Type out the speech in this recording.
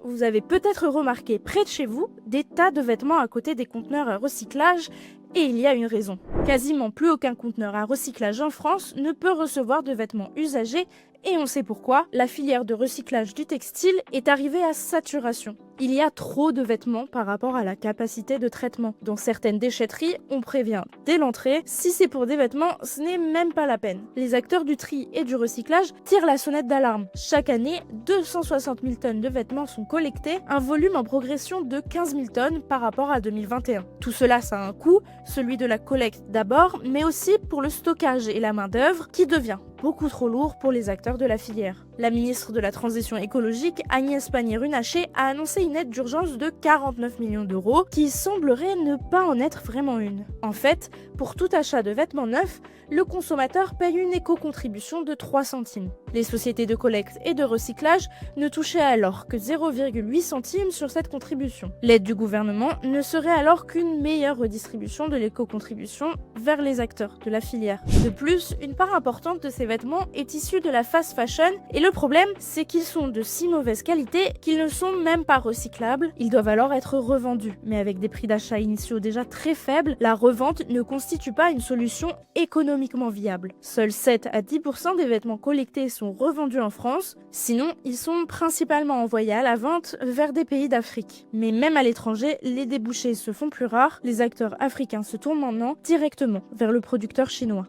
vous avez peut-être remarqué près de chez vous des tas de vêtements à côté des conteneurs à recyclage. Et il y a une raison. Quasiment plus aucun conteneur à recyclage en France ne peut recevoir de vêtements usagés et on sait pourquoi. La filière de recyclage du textile est arrivée à saturation. Il y a trop de vêtements par rapport à la capacité de traitement. Dans certaines déchetteries, on prévient dès l'entrée, si c'est pour des vêtements, ce n'est même pas la peine. Les acteurs du tri et du recyclage tirent la sonnette d'alarme. Chaque année, 260 000 tonnes de vêtements sont collectés, un volume en progression de 15 000 tonnes par rapport à 2021. Tout cela, ça a un coût, celui de la collecte d'abord, mais aussi pour le stockage et la main-d'œuvre qui devient beaucoup trop lourd pour les acteurs de la filière. La ministre de la Transition écologique, Agnès Pannier-Runacher, a annoncé une aide d'urgence de 49 millions d'euros qui semblerait ne pas en être vraiment une. En fait, pour tout achat de vêtements neufs, le consommateur paye une éco-contribution de 3 centimes. Les sociétés de collecte et de recyclage ne touchaient alors que 0,8 centimes sur cette contribution. L'aide du gouvernement ne serait alors qu'une meilleure redistribution de l'éco-contribution vers les acteurs de la filière. De plus, une part importante de ces vêtements est issue de la fast fashion et le problème, c'est qu'ils sont de si mauvaise qualité qu'ils ne sont même pas recyclables. Ils doivent alors être revendus. Mais avec des prix d'achat initiaux déjà très faibles, la revente ne constitue pas une solution économiquement viable. Seuls 7 à 10% des vêtements collectés sont revendus en France, sinon ils sont principalement envoyés à la vente vers des pays d'Afrique. Mais même à l'étranger, les débouchés se font plus rares, les acteurs africains se tournent maintenant directement vers le producteur chinois.